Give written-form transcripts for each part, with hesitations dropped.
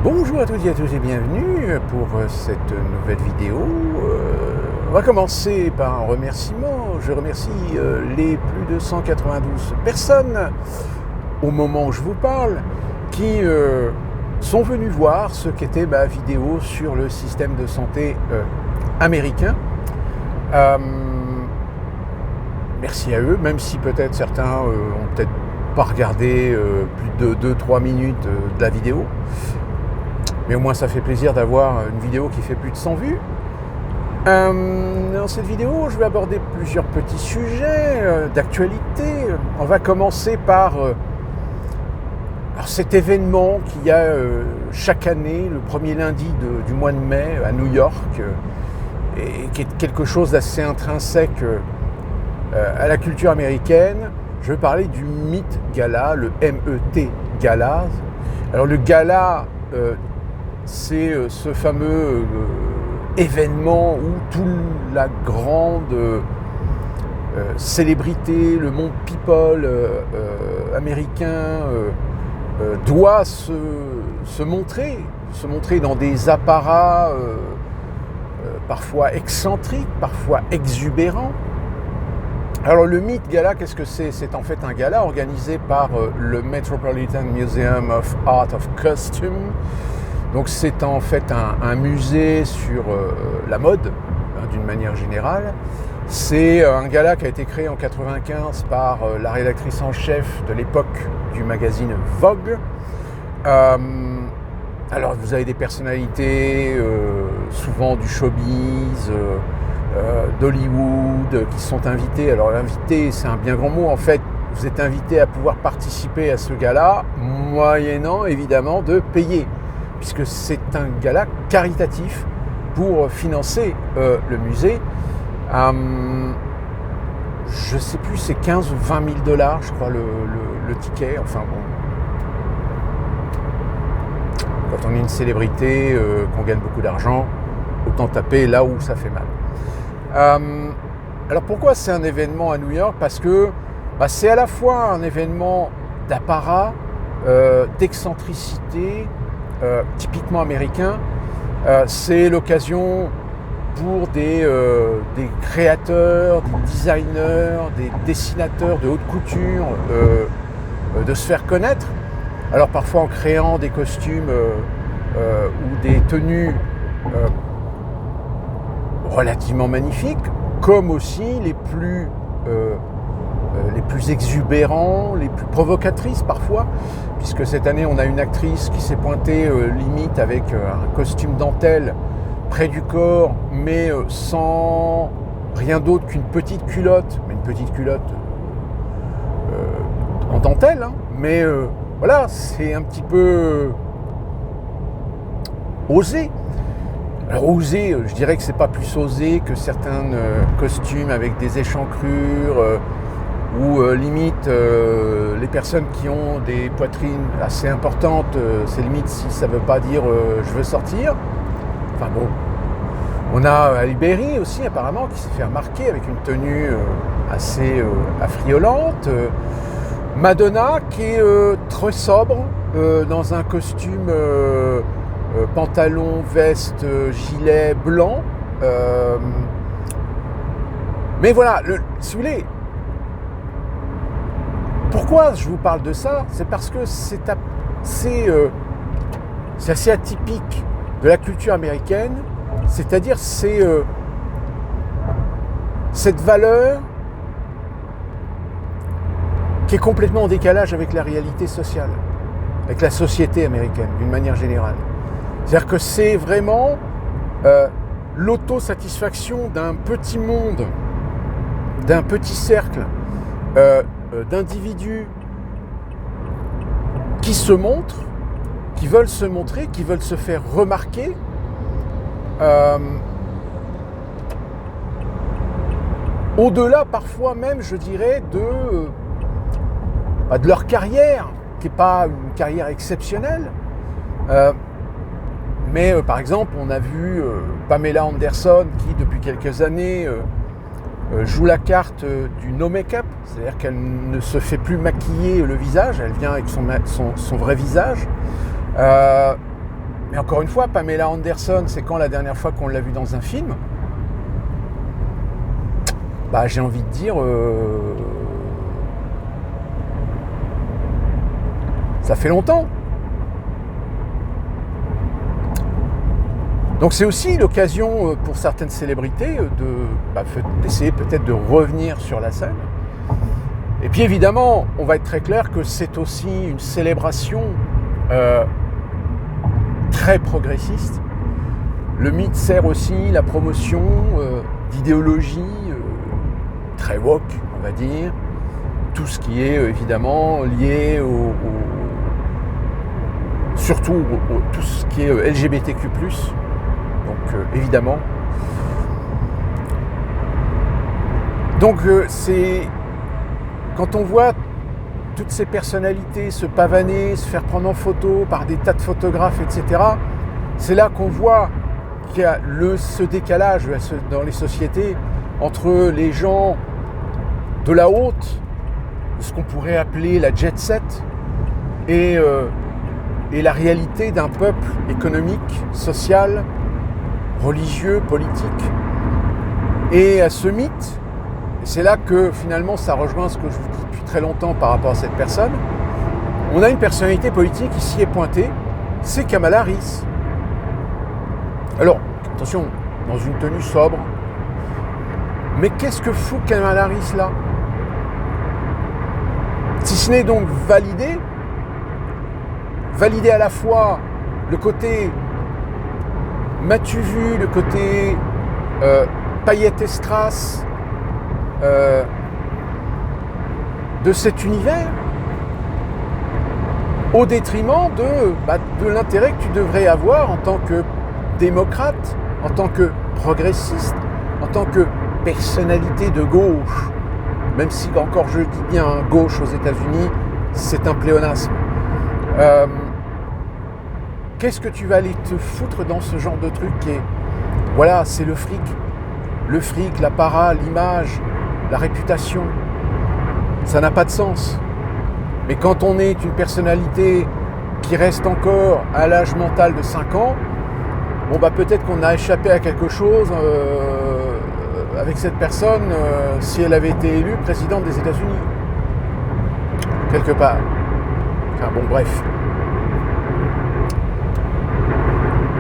Bonjour à toutes et à tous et bienvenue pour cette nouvelle vidéo. On va commencer par un remerciement. Je remercie les plus de 192 personnes au moment où je vous parle qui sont venues voir ce qu'était ma vidéo sur le système de santé américain. Merci à eux, même si peut-être certains ont peut-être pas regardé plus de 2-3 minutes de la vidéo. Mais au moins ça fait plaisir d'avoir une vidéo qui fait plus de 100 vues. Dans cette vidéo, je vais aborder plusieurs petits sujets d'actualité. On va commencer par cet événement qu'il y a chaque année, le premier lundi du mois de mai à New York, et qui est quelque chose d'assez intrinsèque à la culture américaine. Je vais parler du Met Gala, le MET Gala. Alors le gala, c'est ce fameux événement où toute la grande célébrité, le monde people américain doit se montrer dans des apparats parfois excentriques, parfois exubérants. Alors le Met Gala, qu'est-ce que c'est ? C'est en fait un gala organisé par le Metropolitan Museum of Art of Costume. Donc c'est en fait un musée sur la mode, d'une manière générale. C'est un gala qui a été créé en 1995 par la rédactrice en chef de l'époque du magazine Vogue. Alors vous avez des personnalités, souvent du showbiz, d'Hollywood, qui sont invités. Alors invité, c'est un bien grand mot. En fait, vous êtes invité à pouvoir participer à ce gala, moyennant évidemment de payer, puisque c'est un gala caritatif pour financer le musée. Je ne sais plus, c'est 15 ou 20 000 $, je crois, le ticket. Enfin bon, quand on est une célébrité, qu'on gagne beaucoup d'argent, autant taper là où ça fait mal. Alors pourquoi c'est un événement à New York ? Parce que c'est à la fois un événement d'apparat, d'excentricité, typiquement américain. C'est l'occasion pour des créateurs, des designers, des dessinateurs de haute couture de se faire connaître. Alors parfois en créant des costumes ou des tenues relativement magnifiques, comme aussi les plus exubérants, les plus provocatrices parfois, puisque cette année on a une actrice qui s'est pointée limite avec un costume dentelle près du corps, mais sans rien d'autre qu'une petite culotte, mais une petite culotte en dentelle, hein, mais voilà, c'est un petit peu osé. Alors osé, je dirais que c'est pas plus osé que certains costumes avec des échancrures ou limite les personnes qui ont des poitrines assez importantes, c'est limite si ça veut pas dire je veux sortir. Enfin bon, on a Halle Berry aussi apparemment qui s'est fait remarquer avec une tenue assez affriolante. Madonna qui est très sobre dans un costume pantalon, veste, gilet blanc. Mais voilà, si vous voulez, pourquoi je vous parle de ça ? C'est parce que c'est assez atypique de la culture américaine, c'est-à-dire c'est cette valeur qui est complètement en décalage avec la réalité sociale, avec la société américaine d'une manière générale. C'est-à-dire que c'est vraiment l'autosatisfaction d'un petit monde, d'un petit cercle d'individus qui se montrent, qui veulent se montrer, qui veulent se faire remarquer. Au-delà parfois même, je dirais, de leur carrière, qui n'est pas une carrière exceptionnelle. Mais par exemple, on a vu Pamela Anderson qui, depuis quelques années, joue la carte du no make-up, c'est-à-dire qu'elle ne se fait plus maquiller le visage, elle vient avec son vrai visage. Mais encore une fois, Pamela Anderson, c'est quand la dernière fois qu'on l'a vue dans un film? Bah, j'ai envie de dire... ça fait longtemps. Donc c'est aussi l'occasion pour certaines célébrités d'essayer peut-être de revenir sur la scène. Et puis évidemment, on va être très clair que c'est aussi une célébration très progressiste. Le mythe sert aussi la promotion d'idéologies très woke, on va dire. Tout ce qui est évidemment lié surtout tout ce qui est LGBTQ+. Donc évidemment. Donc c'est quand on voit toutes ces personnalités se pavaner, se faire prendre en photo par des tas de photographes, etc. C'est là qu'on voit qu'il y a ce décalage dans les sociétés entre les gens de la haute, ce qu'on pourrait appeler la jet set, et la réalité d'un peuple économique, social, religieux, politique. Et à ce mythe, c'est là que finalement ça rejoint ce que je vous dis depuis très longtemps par rapport à cette personne. On a une personnalité politique qui s'y est pointée, c'est Kamala Harris. Alors, attention, dans une tenue sobre. Mais qu'est-ce que fout Kamala Harris là? Si ce n'est donc valider à la fois le côté m'as-tu vu, le côté paillettes et strass de cet univers, au détriment de l'intérêt que tu devrais avoir en tant que démocrate, en tant que progressiste, en tant que personnalité de gauche. Même si encore je dis bien gauche aux États-Unis, c'est un pléonasme. Qu'est-ce que tu vas aller te foutre dans ce genre de truc qui est... Voilà, c'est le fric. Le fric, la para, l'image, la réputation. Ça n'a pas de sens. Mais quand on est une personnalité qui reste encore à l'âge mental de 5 ans, bon bah peut-être qu'on a échappé à quelque chose avec cette personne si elle avait été élue présidente des États-Unis. Quelque part. Enfin bon, bref.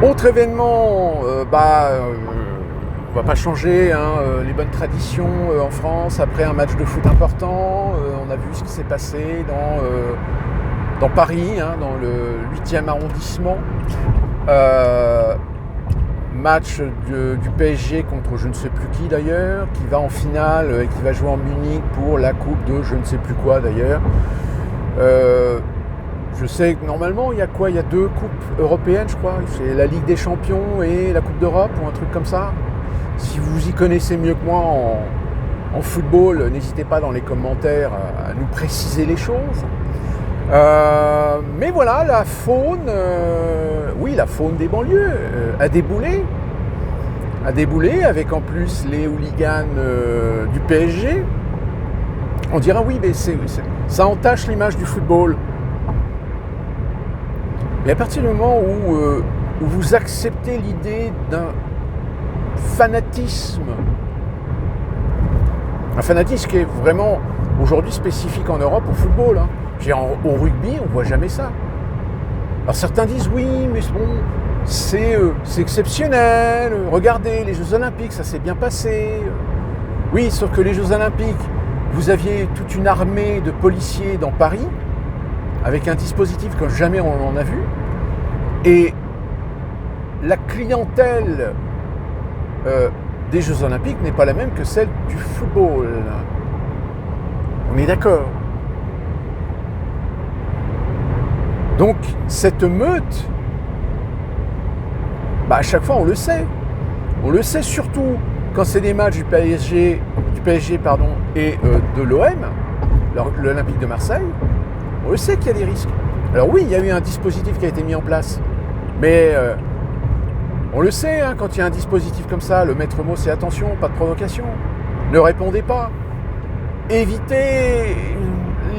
Autre événement, on va pas changer les bonnes traditions en France après un match de foot important. On a vu ce qui s'est passé dans Paris, dans le 8e arrondissement. Match du PSG contre je ne sais plus qui d'ailleurs, qui va en finale et qui va jouer en Munich pour la coupe de je ne sais plus quoi d'ailleurs. Je sais que normalement, il y a quoi? Il y a 2 coupes européennes, je crois. C'est la Ligue des Champions et la Coupe d'Europe ou un truc comme ça. Si vous y connaissez mieux que moi en football, n'hésitez pas dans les commentaires à nous préciser les choses. Mais voilà, la faune des banlieues a déboulé. Avec en plus les hooligans du PSG. On dira oui, mais ça entache l'image du football. Mais à partir du moment où vous acceptez l'idée d'un fanatisme, un fanatisme qui est vraiment aujourd'hui spécifique en Europe au football, au rugby, on ne voit jamais ça. Alors certains disent oui, mais bon, c'est exceptionnel, regardez, les Jeux Olympiques, ça s'est bien passé. Oui, sauf que les Jeux Olympiques, vous aviez toute une armée de policiers dans Paris, avec un dispositif que jamais on en a vu, et la clientèle des Jeux Olympiques n'est pas la même que celle du football. On est d'accord. Donc cette meute, à chaque fois on le sait. On le sait surtout quand c'est des matchs du PSG et de l'OM, l'Olympique de Marseille. On le sait qu'il y a des risques. Alors oui, il y a eu un dispositif qui a été mis en place. Mais on le sait, quand il y a un dispositif comme ça, le maître mot c'est attention, pas de provocation. Ne répondez pas. Évitez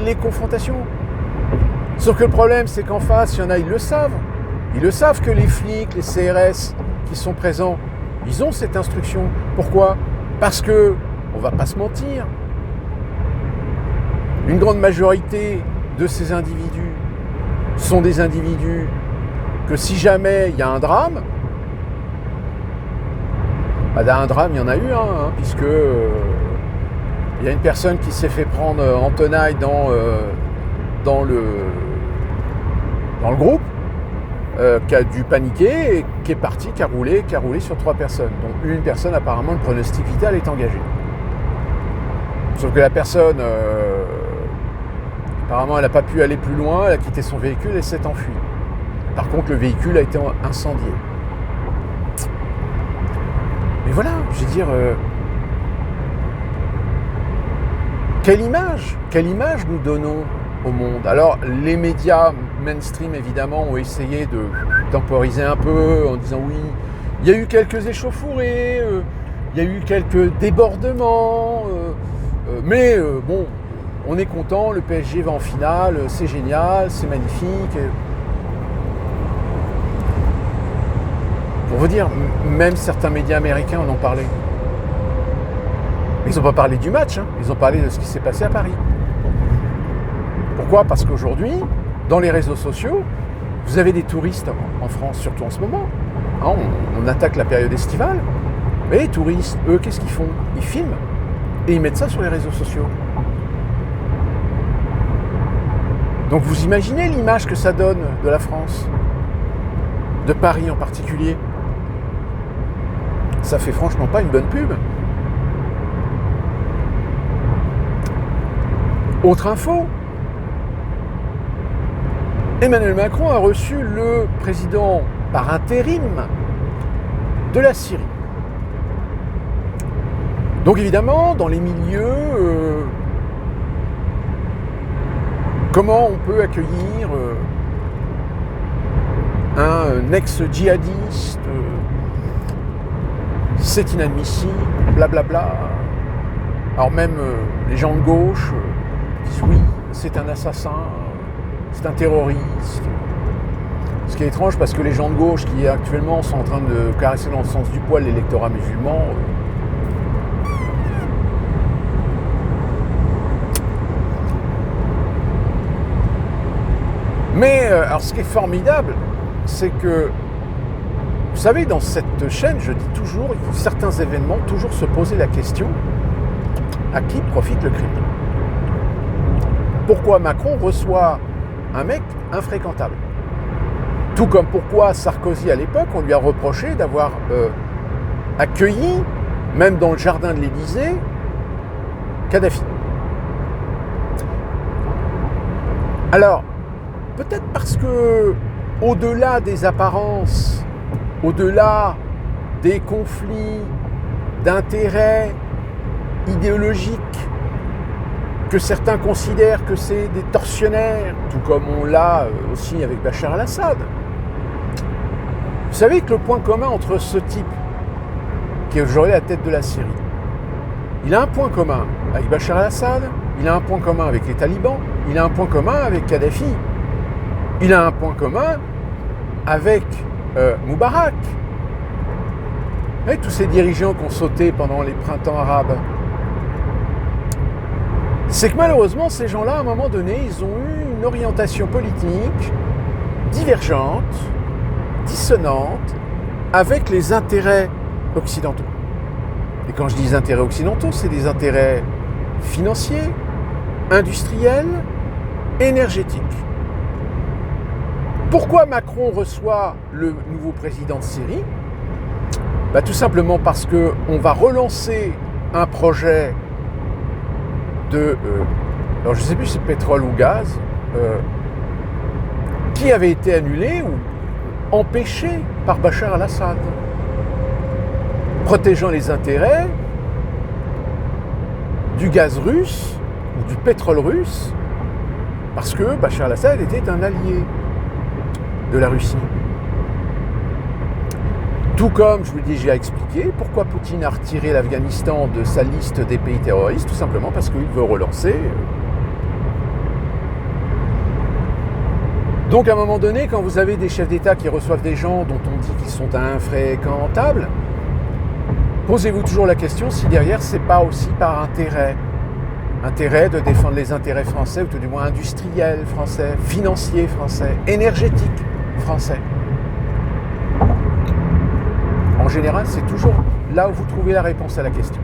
les confrontations. Sauf que le problème, c'est qu'en face, il y en a, ils le savent. Ils le savent que les flics, les CRS qui sont présents, ils ont cette instruction. Pourquoi? Parce que, on ne va pas se mentir, une grande majorité de ces individus sont des individus que si jamais il y a un drame, un drame, il y en a eu un, puisque il y a une personne qui s'est fait prendre en tenaille dans le groupe, qui a dû paniquer et qui est parti, qui a roulé sur 3 personnes. Donc une personne, apparemment, le pronostic vital est engagé. Sauf que la personne, apparemment, elle n'a pas pu aller plus loin, elle a quitté son véhicule et s'est enfuie. Par contre, le véhicule a été incendié. Mais voilà, je veux dire, quelle image nous donnons au monde? Alors, les médias mainstream, évidemment, ont essayé de temporiser un peu en disant oui, il y a eu quelques échauffourées, il y a eu quelques débordements, mais bon, on est content, le PSG va en finale, c'est génial, c'est magnifique. Pour vous dire, même certains médias américains en ont parlé. Ils n'ont pas parlé du match, ils ont parlé de ce qui s'est passé à Paris. Pourquoi? Parce qu'aujourd'hui, dans les réseaux sociaux, vous avez des touristes en France, surtout en ce moment. On attaque la période estivale. Mais les touristes, eux, qu'est-ce qu'ils font? Ils filment et ils mettent ça sur les réseaux sociaux. Donc vous imaginez l'image que ça donne de la France, de Paris en particulier. Ça fait franchement pas une bonne pub. Autre info, Emmanuel Macron a reçu le président par intérim de la Syrie. Donc évidemment, dans les milieux, comment on peut accueillir un ex-djihadiste, c'est inadmissible, blablabla. Alors même les gens de gauche disent oui, c'est un assassin, c'est un terroriste. Ce qui est étrange parce que les gens de gauche qui actuellement sont en train de caresser dans le sens du poil l'électorat musulman, mais alors ce qui est formidable, c'est que, vous savez, dans cette chaîne, je dis toujours, il faut certains événements, toujours se poser la question, à qui profite le crime? Pourquoi Macron reçoit un mec infréquentable? Tout comme pourquoi Sarkozy, à l'époque, on lui a reproché d'avoir accueilli, même dans le jardin de l'Élysée, Kadhafi. Alors, peut-être parce que, au-delà des apparences, au-delà des conflits d'intérêts idéologiques, que certains considèrent que c'est des tortionnaires, tout comme on l'a aussi avec Bachar el-Assad. Vous savez que le point commun entre ce type, qui est aujourd'hui à la tête de la Syrie, il a un point commun avec Bachar el-Assad, il a un point commun avec les talibans, il a un point commun avec Kadhafi, il a un point commun avec Moubarak. Et tous ces dirigeants qui ont sauté pendant les printemps arabes. C'est que malheureusement, ces gens-là, à un moment donné, ils ont eu une orientation politique divergente, dissonante, avec les intérêts occidentaux. Et quand je dis intérêts occidentaux, c'est des intérêts financiers, industriels, énergétiques. Pourquoi Macron reçoit le nouveau président de Syrie? Tout simplement parce qu'on va relancer un projet de, alors je ne sais plus si c'est pétrole ou gaz, qui avait été annulé ou empêché par Bachar el-Assad, protégeant les intérêts du gaz russe ou du pétrole russe, parce que Bachar el-Assad était un allié de la Russie. Tout comme, je vous l'ai déjà expliqué, pourquoi Poutine a retiré l'Afghanistan de sa liste des pays terroristes, tout simplement parce qu'il veut relancer Donc à un moment donné, quand vous avez des chefs d'État qui reçoivent des gens dont on dit qu'ils sont infréquentables, posez-vous toujours la question si derrière c'est pas aussi par intérêt de défendre les intérêts français, ou tout du moins industriels français, financiers français, énergétiques français. En général, c'est toujours là où vous trouvez la réponse à la question.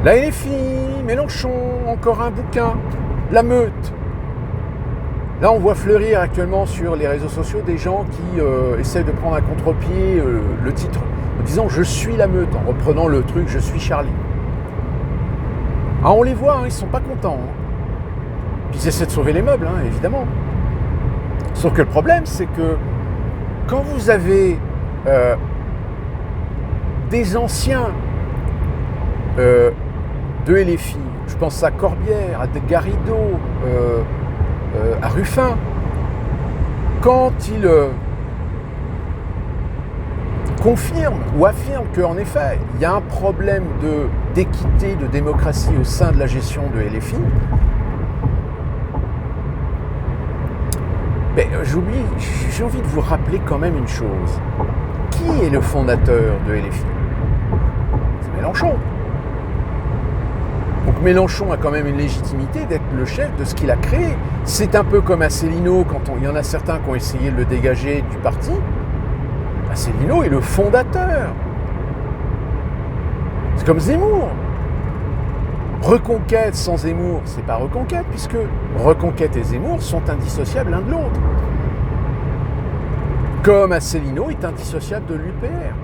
La LFI, Mélenchon, encore un bouquin, la meute. Là, on voit fleurir actuellement sur les réseaux sociaux des gens qui essaient de prendre à contre-pied le titre en disant « Je suis la meute », en reprenant le truc « Je suis Charlie ». Ah, on les voit, hein, ils ne sont pas contents. Hein. Puis ils essaient de sauver les meubles, hein, évidemment. Sauf que le problème, c'est que quand vous avez des anciens de LFI, je pense à Corbière, à Garrido, à Ruffin, quand ils confirment ou affirment qu'en effet, il y a un problème d'équité, de démocratie au sein de la gestion de LFI, mais j'ai envie de vous rappeler quand même une chose. Qui est le fondateur de LFI? C'est Mélenchon. Donc Mélenchon a quand même une légitimité d'être le chef de ce qu'il a créé. C'est un peu comme Asselineau, il y en a certains qui ont essayé de le dégager du parti. Asselineau est le fondateur. C'est comme Zemmour. Reconquête sans Zemmour, c'est pas Reconquête, puisque Reconquête et Zemmour sont indissociables l'un de l'autre. Comme Asselineau est indissociable de l'UPR.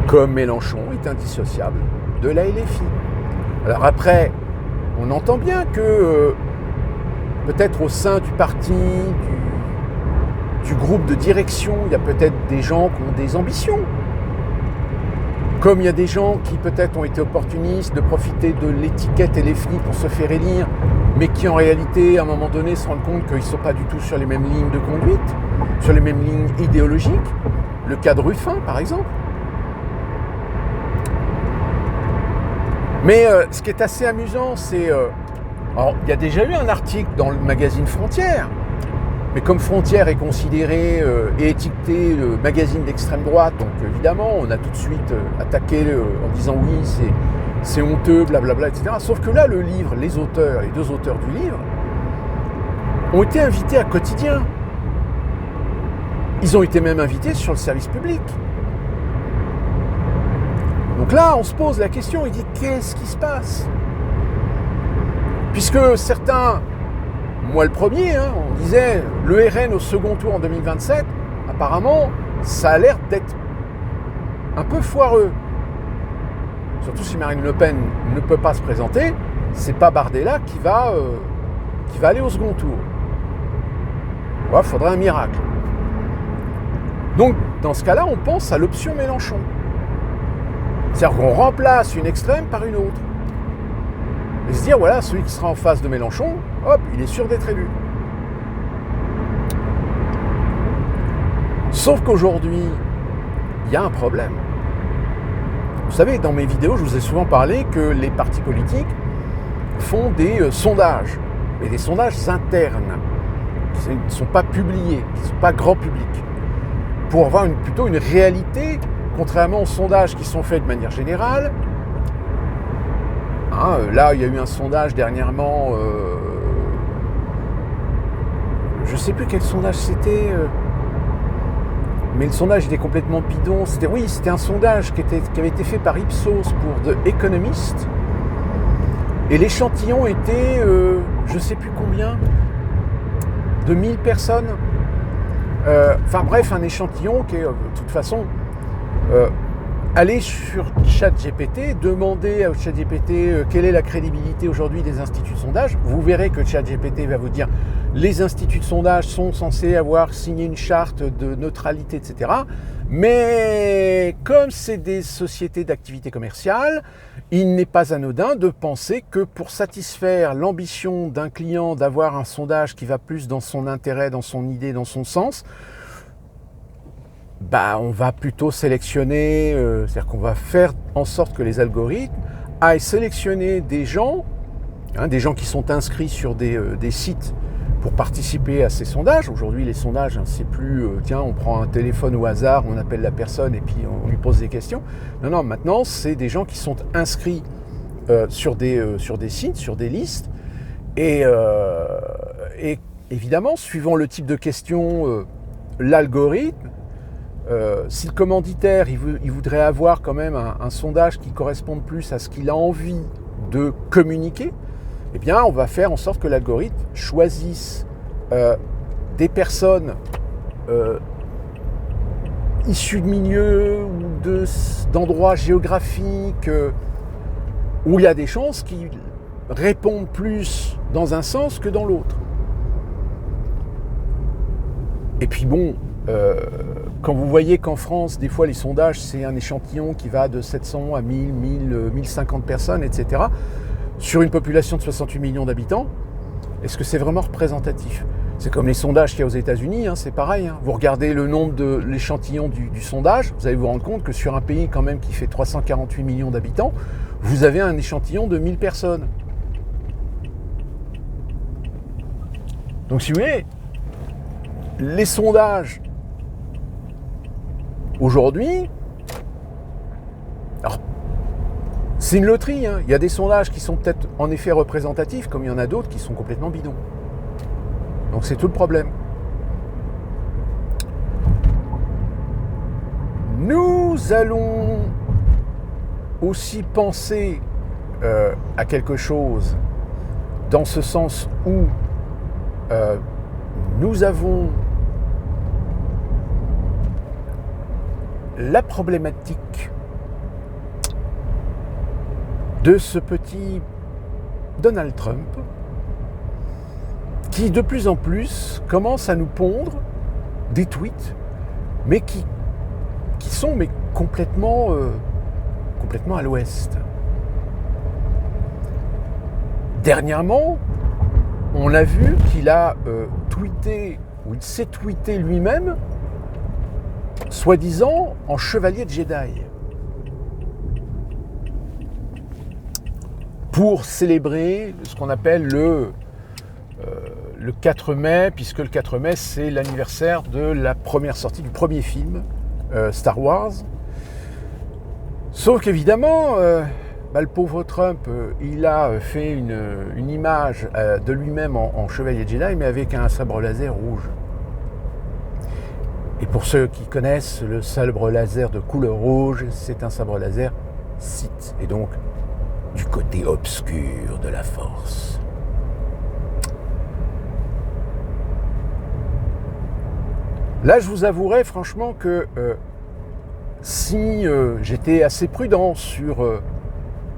Comme Mélenchon est indissociable de la LFI. Alors après, on entend bien que peut-être au sein du parti, du groupe de direction, il y a peut-être des gens qui ont des ambitions. Comme il y a des gens qui peut-être ont été opportunistes de profiter de l'étiquette LFI pour se faire élire, mais qui en réalité, à un moment donné, se rendent compte qu'ils ne sont pas du tout sur les mêmes lignes de conduite, sur les mêmes lignes idéologiques. Le cas de Ruffin, par exemple. Mais ce qui est assez amusant, c'est... alors, il y a déjà eu un article dans le magazine Frontières, mais comme Frontières est considéré et étiqueté magazine d'extrême droite, donc évidemment, on a tout de suite attaqué en disant oui, c'est honteux, blablabla, etc. Sauf que là, le livre, les deux auteurs du livre, ont été invités à Quotidien. Ils ont été même invités sur le service public. Donc là, on se pose la question, il dit qu'est-ce qui se passe? Puisque certains, moi le premier, hein, on disait le RN au second tour en 2027, apparemment, ça a l'air d'être un peu foireux. Surtout si Marine Le Pen ne peut pas se présenter, c'est pas Bardella qui va aller au second tour. Il faudrait un miracle. Donc, dans ce cas-là, on pense à l'option Mélenchon. C'est-à-dire qu'on remplace une extrême par une autre. Et se dire, voilà, celui qui sera en face de Mélenchon, hop, il est sûr d'être élu. Sauf qu'aujourd'hui, il y a un problème. Vous savez, dans mes vidéos, je vous ai souvent parlé que les partis politiques font des sondages, mais des sondages internes, qui ne sont pas publiés, qui ne sont pas grand public, pour avoir plutôt une réalité. Contrairement aux sondages qui sont faits de manière générale, hein, là il y a eu un sondage dernièrement, je ne sais plus quel sondage c'était, mais le sondage était complètement bidon. C'était un sondage qui avait été fait par Ipsos pour The Economist, et l'échantillon était, je ne sais plus combien, de 1000 personnes. Enfin bref, un échantillon qui est de toute façon... allez sur ChatGPT, demandez à ChatGPT quelle est la crédibilité aujourd'hui des instituts de sondage. Vous verrez que ChatGPT va vous dire les instituts de sondage sont censés avoir signé une charte de neutralité, etc. Mais comme c'est des sociétés d'activité commerciale, il n'est pas anodin de penser que pour satisfaire l'ambition d'un client d'avoir un sondage qui va plus dans son intérêt, dans son idée, dans son sens, on va plutôt sélectionner, c'est-à-dire qu'on va faire en sorte que les algorithmes aillent sélectionner des gens qui sont inscrits sur des sites pour participer à ces sondages. Aujourd'hui, les sondages, hein, c'est plus tiens, on prend un téléphone au hasard, on appelle la personne et puis on lui pose des questions. Non, maintenant, c'est des gens qui sont inscrits sur des sites, sur des listes. Et évidemment, suivant le type de questions, l'algorithme, si le commanditaire il voudrait avoir quand même un sondage qui corresponde plus à ce qu'il a envie de communiquer, eh bien, on va faire en sorte que l'algorithme choisisse des personnes issues de milieux ou d'endroits géographiques où il y a des chances qui répondent plus dans un sens que dans l'autre. Et puis bon, quand vous voyez qu'en France, des fois les sondages, c'est un échantillon qui va de 700 à 1000, 1050 personnes, etc., sur une population de 68 millions d'habitants, est-ce que c'est vraiment représentatif ? C'est comme les sondages qu'il y a aux États-Unis, hein, c'est pareil. Hein. Vous regardez le nombre de l'échantillon du sondage, vous allez vous rendre compte que sur un pays quand même qui fait 348 millions d'habitants, vous avez un échantillon de 1000 personnes. Donc si vous voulez, les sondages aujourd'hui, alors c'est une loterie, hein. Il y a des sondages qui sont peut-être en effet représentatifs, comme il y en a d'autres qui sont complètement bidons. Donc c'est tout le problème. Nous allons aussi penser à quelque chose dans ce sens où nous avons la problématique de ce petit Donald Trump qui de plus en plus commence à nous pondre des tweets, mais qui sont complètement à l'ouest. Dernièrement, on a vu qu'il a tweeté, ou il s'est tweeté lui-même, soi-disant en chevalier de Jedi, pour célébrer ce qu'on appelle le 4 mai, puisque le 4 mai, c'est l'anniversaire de la première sortie du premier film, Star Wars. Sauf qu'évidemment, le pauvre Trump, il a fait une image de lui-même en chevalier Jedi, mais avec un sabre laser rouge. Et pour ceux qui connaissent, le sabre laser de couleur rouge, c'est un sabre laser Sith, et donc du côté obscur de la Force. Là, je vous avouerai franchement que si j'étais assez prudent sur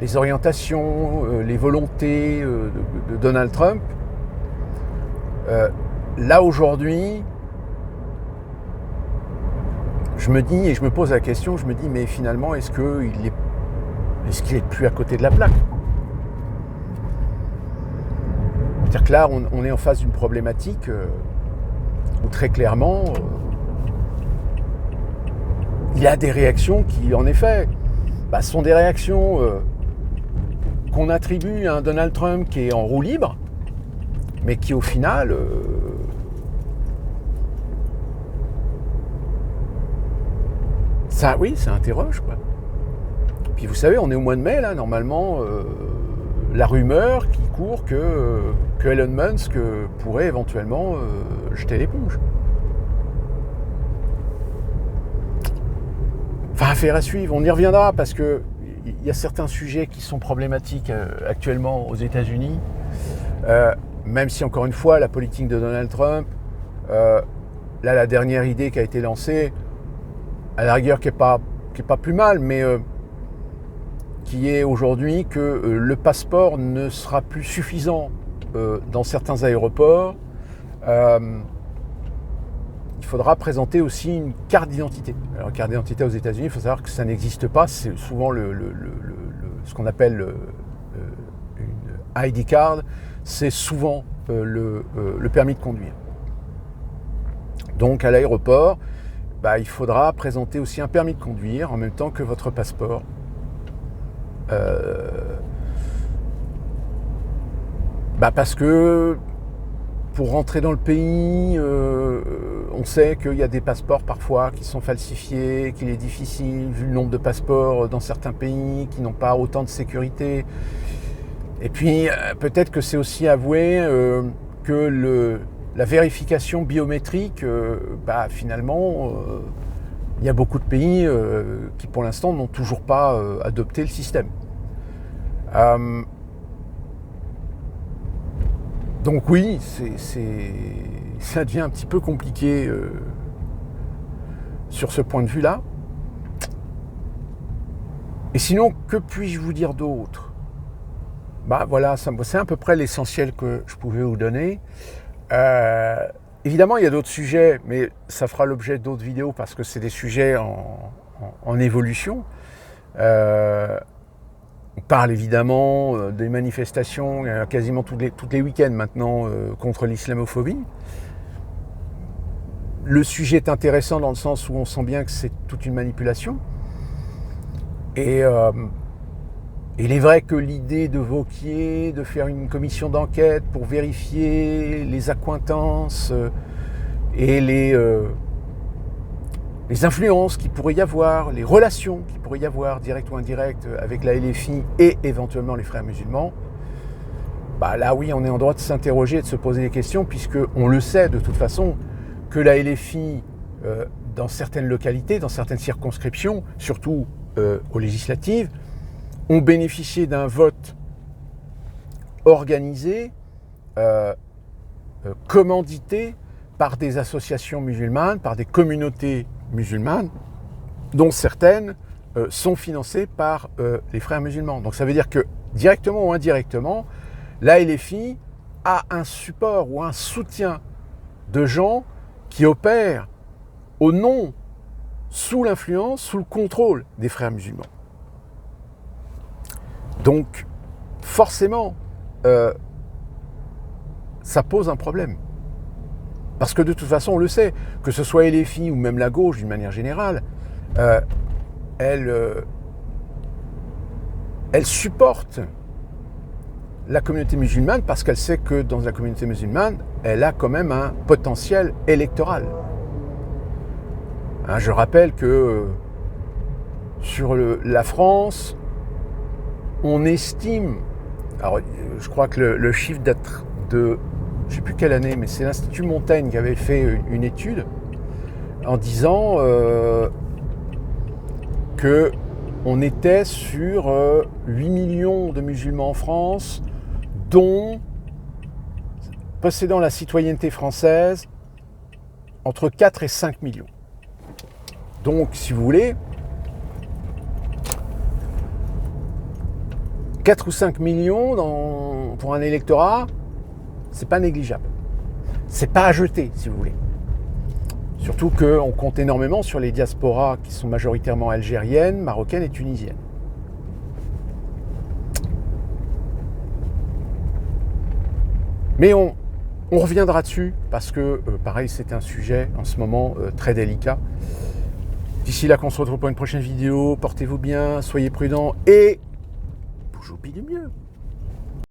les orientations, les volontés de Donald Trump, là aujourd'hui, je me dis, et je me pose la question, je me dis, mais finalement, est-ce qu'il est plus à côté de la plaque ? C'est-à-dire que là, on est en face d'une problématique où très clairement, il a des réactions qui, en effet, sont des réactions qu'on attribue à un Donald Trump qui est en roue libre, mais qui, au final, ça interroge, quoi. Puis vous savez, on est au mois de mai, là, normalement, la rumeur qui court que Elon Musk pourrait éventuellement jeter l'éponge. Enfin, affaire à suivre, on y reviendra parce que il y a certains sujets qui sont problématiques actuellement aux États-Unis, même si encore une fois la politique de Donald Trump, là la dernière idée qui a été lancée, à la rigueur qui est pas plus mal, mais qui est aujourd'hui que le passeport ne sera plus suffisant dans certains aéroports. Il faudra présenter aussi une carte d'identité. Alors, une carte d'identité aux États-Unis, il faut savoir que ça n'existe pas. C'est souvent ce qu'on appelle une ID card. C'est souvent le permis de conduire. Donc, à l'aéroport, il faudra présenter aussi un permis de conduire en même temps que votre passeport. Parce que pour rentrer dans le pays, on sait qu'il y a des passeports parfois qui sont falsifiés, qu'il est difficile, vu le nombre de passeports dans certains pays qui n'ont pas autant de sécurité. Et puis, peut-être que c'est aussi avouer que la vérification biométrique, finalement, il y a beaucoup de pays qui, pour l'instant, n'ont toujours pas adopté le système. Donc oui, ça devient un petit peu compliqué sur ce point de vue-là. Et sinon, que puis-je vous dire d'autre ? Voilà, c'est à peu près l'essentiel que je pouvais vous donner. Évidemment, il y a d'autres sujets, mais ça fera l'objet d'autres vidéos parce que c'est des sujets en évolution. On parle évidemment des manifestations quasiment tous les week-ends maintenant contre l'islamophobie. Le sujet est intéressant dans le sens où on sent bien que c'est toute une manipulation. Et il est vrai que l'idée de Vauquier, de faire une commission d'enquête pour vérifier les accointances et les influences qu'il pourrait y avoir, les relations qu'il pourrait y avoir, directes ou indirectes, avec la LFI et éventuellement les frères musulmans, là oui, on est en droit de s'interroger et de se poser des questions, puisqu'on le sait de toute façon que la LFI, dans certaines localités, dans certaines circonscriptions, surtout aux législatives, ont bénéficié d'un vote organisé, commandité par des associations musulmanes, par des communautés musulmanes, dont certaines sont financées par les frères musulmans. Donc ça veut dire que, directement ou indirectement, la LFI a un support ou un soutien de gens qui opèrent au nom, sous l'influence, sous le contrôle des frères musulmans. Donc, forcément, ça pose un problème. Parce que de toute façon, on le sait, que ce soit LFI ou même la gauche d'une manière générale, elle supporte la communauté musulmane parce qu'elle sait que dans la communauté musulmane, elle a quand même un potentiel électoral. Je rappelle que sur la France, on estime, alors je crois que le chiffre date de, je ne sais plus quelle année, mais c'est l'Institut Montaigne qui avait fait une étude en disant qu'on était sur 8 millions de musulmans en France, dont, possédant la citoyenneté française, entre 4 et 5 millions. Donc, si vous voulez, 4 ou 5 millions pour un électorat, c'est pas négligeable. C'est pas à jeter, si vous voulez. Surtout qu'on compte énormément sur les diasporas qui sont majoritairement algériennes, marocaines et tunisiennes. Mais on reviendra dessus parce que, pareil, c'est un sujet en ce moment très délicat. D'ici là, qu'on se retrouve pour une prochaine vidéo. Portez-vous bien, soyez prudents et bougez au pied du mieux.